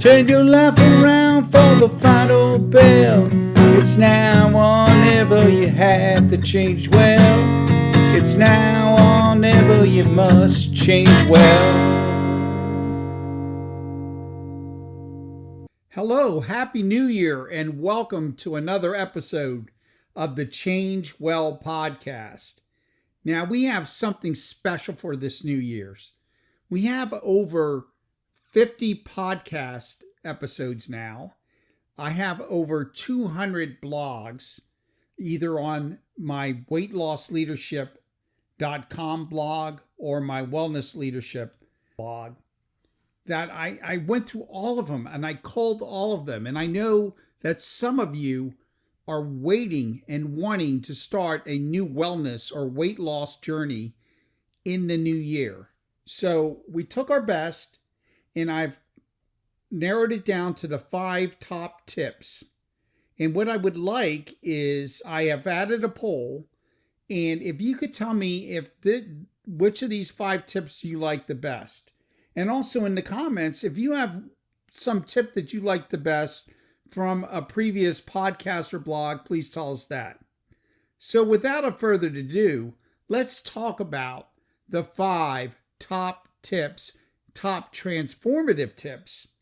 Turn your life around for the final bell. It's now or never, you have to change well. It's now or never, you must change well. Hello, Happy New Year, and welcome to another episode of the Change Well podcast. Now, we have something special for this New Year's. We have over 50 podcast episodes now. I have over 200 blogs, either on my weightlossleadership.com blog or my wellness leadership blog, that I went through all of them and I culled all of them. And I know that some of you are waiting and wanting to start a new wellness or weight loss journey in the new year. So we took our best, and I've narrowed it down to the 5 top tips. And what I would like is I have added a poll, and if you could tell me which of these 5 tips you like the best. And also in the comments, if you have some tip that you like the best from a previous podcast or blog, please tell us that. So without a further ado, let's talk about the 5 top tips, top transformative tips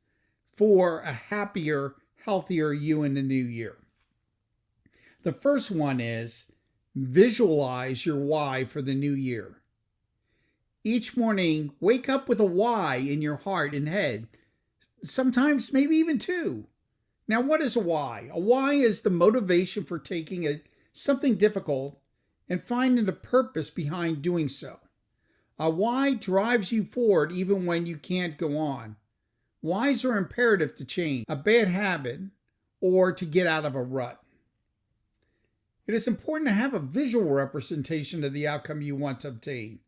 for a happier, healthier you in the new year. The first one is visualize your why for the new year. Each morning, wake up with a why in your heart and head. Sometimes maybe even 2. Now, what is a why? A why is the motivation for taking something difficult and finding the purpose behind doing so. A why drives you forward even when you can't go on. Whys are imperative to change a bad habit or to get out of a rut. It is important to have a visual representation of the outcome you want to obtain.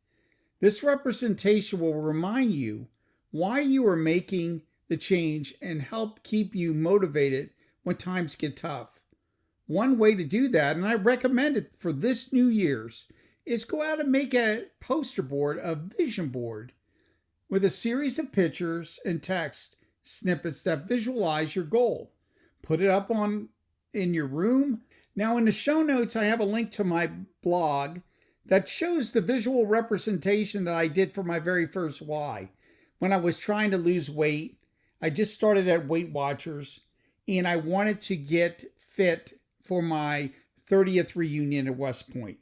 This representation will remind you why you are making the change and help keep you motivated when times get tough. One way to do that, and I recommend it for this New Year's, is go out and make a poster board, a vision board, with a series of pictures and text snippets that visualize your goal. Put it up in your room. Now, in the show notes, I have a link to my blog that shows the visual representation that I did for my very first why. When I was trying to lose weight, I just started at Weight Watchers, and I wanted to get fit for my 30th reunion at West Point.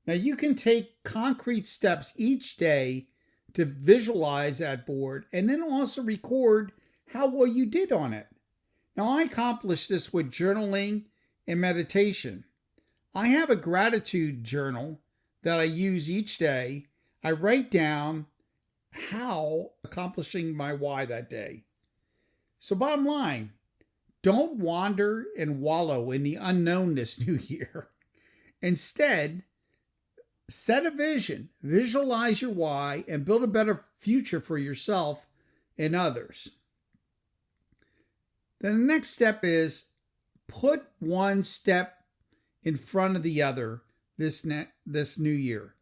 Now, you can take concrete steps each day to visualize that board and then also record how well you did on it. Now, I accomplished this with journaling and meditation. I have a gratitude journal that I use each day. I write down how accomplishing my why that day. So bottom line, don't wander and wallow in the unknown this new year. Instead, set a vision, visualize your why, and build a better future for yourself and others. Then the next step is put one step in front of the other this new year.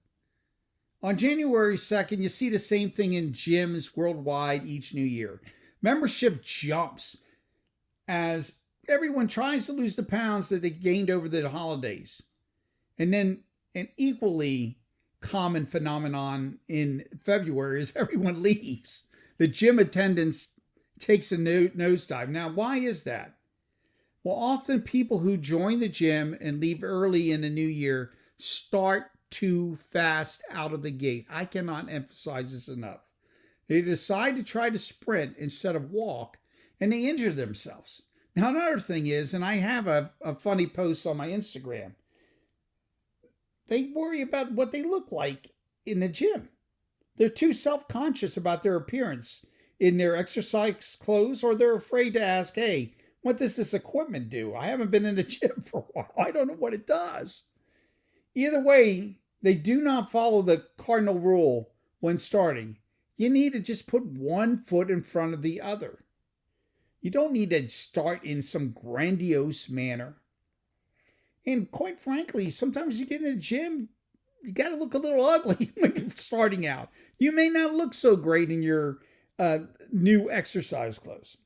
On January 2nd, you see the same thing in gyms worldwide each new year. Membership jumps as everyone tries to lose the pounds that they gained over the holidays. And then an equally common phenomenon in February is everyone leaves. The gym attendance takes a nosedive. Now, why is that? Well, often people who join the gym and leave early in the new year start too fast out of the gate. I cannot emphasize this enough. They decide to try to sprint instead of walk, and they injure themselves. Now, another thing is, and I have a funny post on my Instagram, they worry about what they look like in the gym. They're too self-conscious about their appearance in their exercise clothes, or they're afraid to ask, hey, what does this equipment do? I haven't been in the gym for a while. I don't know what it does. Either way, they do not follow the cardinal rule when starting. You need to just put one foot in front of the other. You don't need to start in some grandiose manner. And quite frankly, sometimes you get in the gym, you got to look a little ugly when you're starting out. You may not look so great in your new exercise clothes.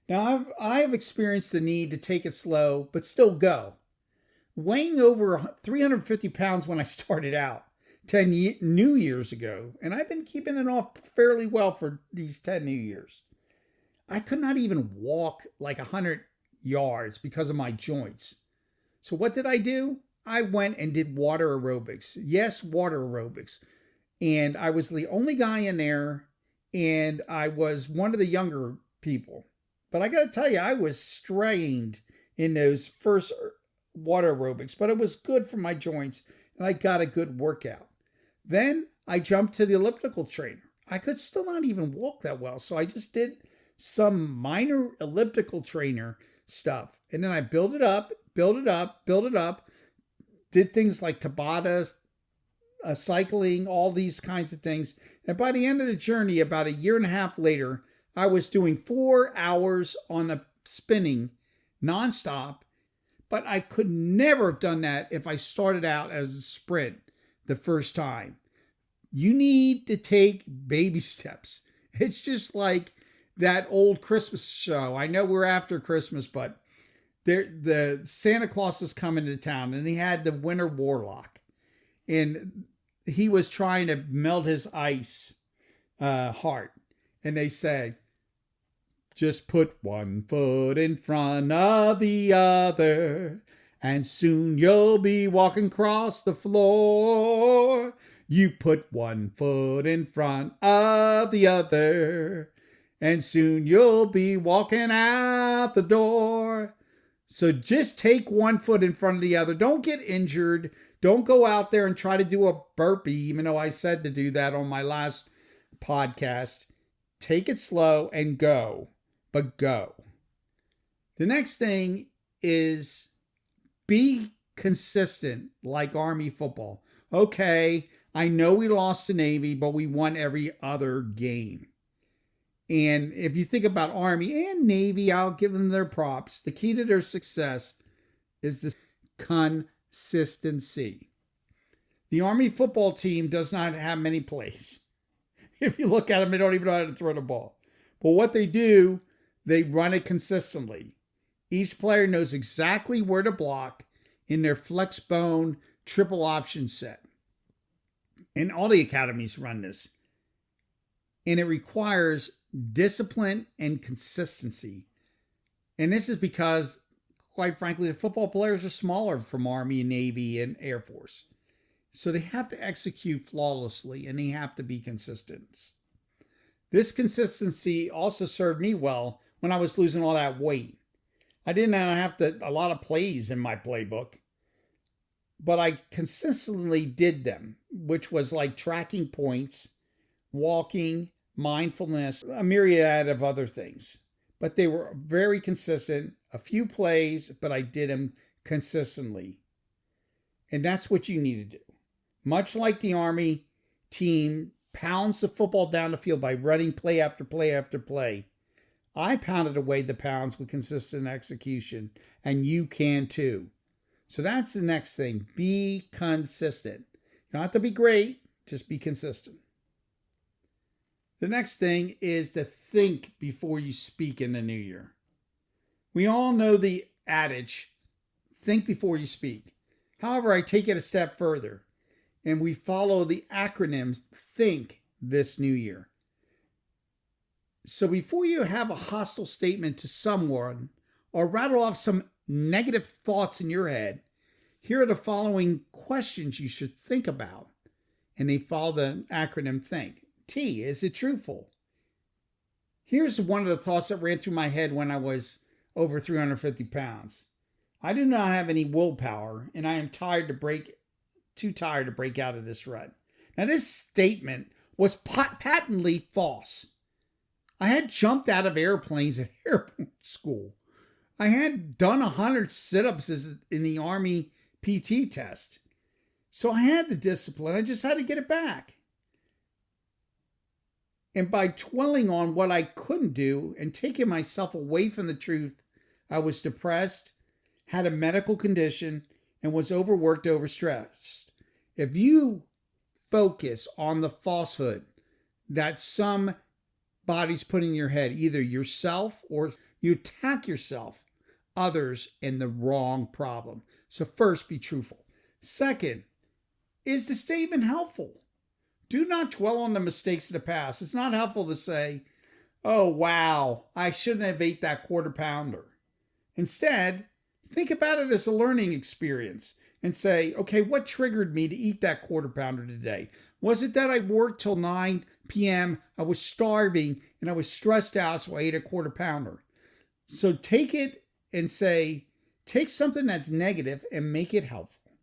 Now, I've experienced the need to take it slow, but still go. Weighing over 350 pounds when I started out 10 New Years ago, and I've been keeping it off fairly well for these 10 New Years. I could not even walk like 100 yards because of my joints. So what did I do? I went and did water aerobics. Yes, water aerobics. And I was the only guy in there, and I was one of the younger people. But I got to tell you, I was strained in those first water aerobics, but it was good for my joints, and I got a good workout. Then I jumped to the elliptical trainer. I could still not even walk that well, so I just did some minor elliptical trainer stuff. And then I built it up, did things like Tabata, cycling, all these kinds of things. And by the end of the journey, about a year and a half later, I was doing 4 hours on a spinning nonstop, but I could never have done that if I started out as a sprint the first time. You need to take baby steps. It's just like that old Christmas show. I know we're after Christmas, but the Santa Claus is coming to town, and he had the Winter Warlock, and he was trying to melt his ice heart. And they say, just put one foot in front of the other, and soon you'll be walking across the floor. You put one foot in front of the other, and soon you'll be walking out the door. So just take one foot in front of the other. Don't get injured. Don't go out there and try to do a burpee, even though I said to do that on my last podcast. Take it slow and go, but go. The next thing is be consistent like Army football. Okay, I know we lost to Navy, but we won every other game. And if you think about Army and Navy, I'll give them their props. The key to their success is the consistency. The Army football team does not have many plays. If you look at them, they don't even know how to throw the ball. But what they do, they run it consistently. Each player knows exactly where to block in their flex bone triple option set. And all the academies run this. And it requires discipline and consistency. And this is because, quite frankly, the football players are smaller from Army and Navy and Air Force. So they have to execute flawlessly, and they have to be consistent. This consistency also served me well when I was losing all that weight. I didn't have a lot of plays in my playbook, but I consistently did them, which was like tracking points, walking, mindfulness, a myriad of other things. But they were very consistent, a few plays, but I did them consistently. And that's what you need to do. Much like the Army team pounds the football down the field by running play after play after play, I pounded away the pounds with consistent execution, and you can too. So that's the next thing. Be consistent. You don't have to be great, just be consistent. The next thing is to think before you speak in the new year. We all know the adage, think before you speak. However, I take it a step further, and we follow the acronym THINK this new year. So before you have a hostile statement to someone or rattle off some negative thoughts in your head, here are the following questions you should think about. And they follow the acronym THINK. T, is it truthful? Here's one of the thoughts that ran through my head when I was over 350 pounds. I do not have any willpower, and I am too tired to break out of this rut. Now, this statement was patently false. I had jumped out of airplanes at airport school. I had done 100 sit-ups in the Army PT test. So I had the discipline. I just had to get it back. And by dwelling on what I couldn't do and taking myself away from the truth, I was depressed, had a medical condition, and was overworked, overstressed. If you focus on the falsehood that some body's putting in your head, either yourself or you attack yourself, others, and the wrong problem. So first, be truthful. Second, is the statement helpful? Do not dwell on the mistakes of the past. It's not helpful to say, oh, wow, I shouldn't have ate that quarter pounder. Instead, think about it as a learning experience and say, okay, what triggered me to eat that quarter pounder today? Was it that I worked till 9 p.m., I was starving, and I was stressed out, so I ate a quarter pounder? So take it and say, take something that's negative and make it helpful.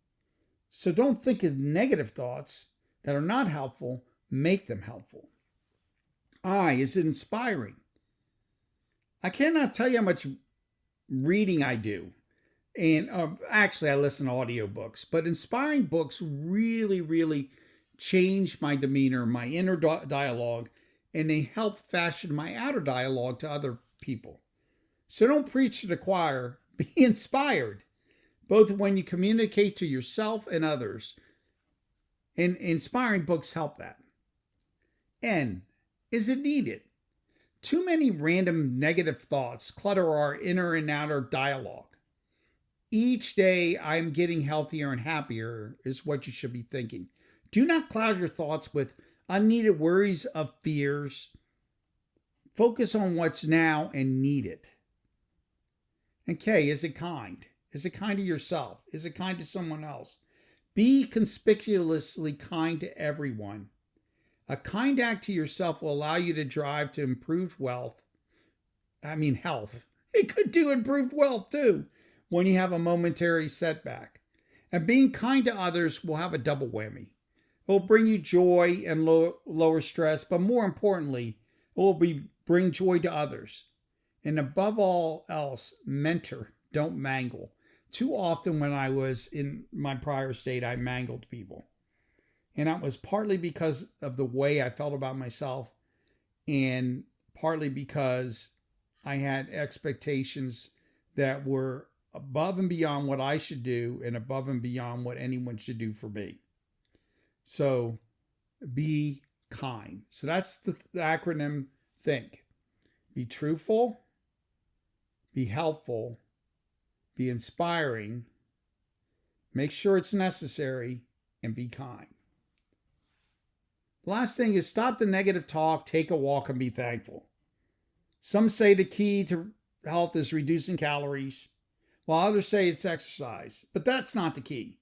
So don't think of negative thoughts that are not helpful, make them helpful. Is it inspiring? I cannot tell you how much reading I do. And actually, I listen to audiobooks, but inspiring books really, really change my demeanor, my inner dialogue, and they help fashion my outer dialogue to other people. So don't preach to the choir, be inspired, both when you communicate to yourself and others. And inspiring books help that. And is it needed? Too many random negative thoughts clutter our inner and outer dialogue. Each day I'm getting healthier and happier is what you should be thinking. Do not cloud your thoughts with unneeded worries of fears. Focus on what's now and needed. And K, is it kind? Is it kind to yourself? Is it kind to someone else? Be conspicuously kind to everyone. A kind act to yourself will allow you to drive to improved health. It could do improved wealth too when you have a momentary setback. And being kind to others will have a double whammy. It will bring you joy and lower stress, but more importantly, it will bring joy to others. And above all else, mentor, don't mangle. Too often when I was in my prior state, I mangled people. And that was partly because of the way I felt about myself and partly because I had expectations that were above and beyond what I should do and above and beyond what anyone should do for me. So be kind. So that's the acronym THINK. Be truthful, be helpful, be inspiring, make sure it's necessary, and be kind. The last thing is stop the negative talk, take a walk, and be thankful. Some say the key to health is reducing calories, while others say it's exercise. But that's not the key.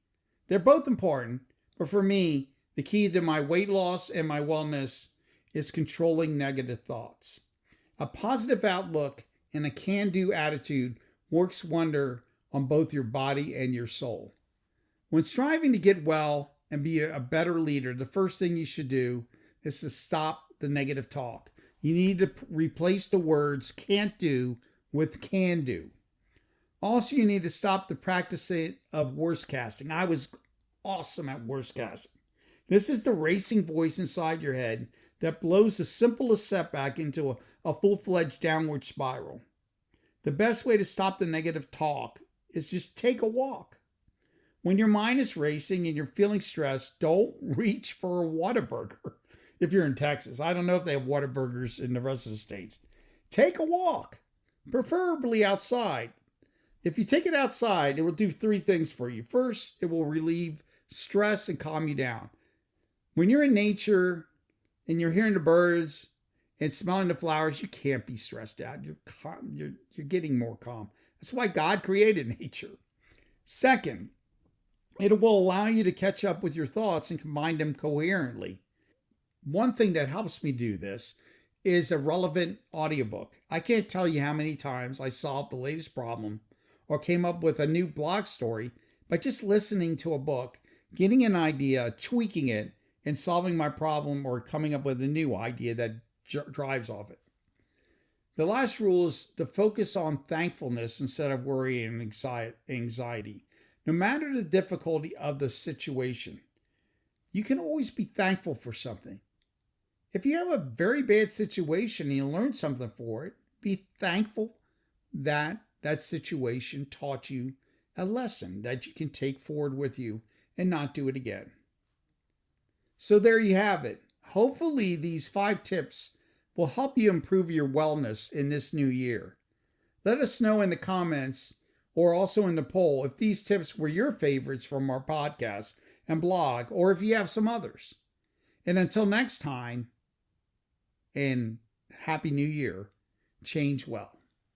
They're both important, but for me, the key to my weight loss and my wellness is controlling negative thoughts. A positive outlook and a can-do attitude works wonder on both your body and your soul. When striving to get well and be a better leader, the first thing you should do is to stop the negative talk. You need to replace the words can't do with can do. Also, you need to stop the practice of worst casting. I was awesome at worst casting. This is the racing voice inside your head that blows the simplest setback into a full-fledged downward spiral. The best way to stop the negative talk is just take a walk. When your mind is racing and you're feeling stressed, don't reach for a Whataburger. If you're in Texas, I don't know if they have Whataburgers in the rest of the states. Take a walk, preferably outside. If you take it outside, it will do 3 things for you. First, it will relieve stress and calm you down. When you're in nature and you're hearing the birds and smelling the flowers, you can't be stressed out. You're calm. You're getting more calm. That's why God created nature. Second, it will allow you to catch up with your thoughts and combine them coherently. One thing that helps me do this is a relevant audiobook. I can't tell you how many times I solved the latest problem or came up with a new blog story by just listening to a book, getting an idea, tweaking it, and solving my problem or coming up with a new idea that drives off it. The last rule is to focus on thankfulness instead of worry and anxiety. No matter the difficulty of the situation, you can always be thankful for something. If you have a very bad situation and you learn something for it, be thankful that that situation taught you a lesson that you can take forward with you and not do it again. So there you have it. Hopefully these 5 tips will help you improve your wellness in this new year. Let us know in the comments or also in the poll if these tips were your favorites from our podcast and blog, or if you have some others. And until next time, and Happy New Year, change well.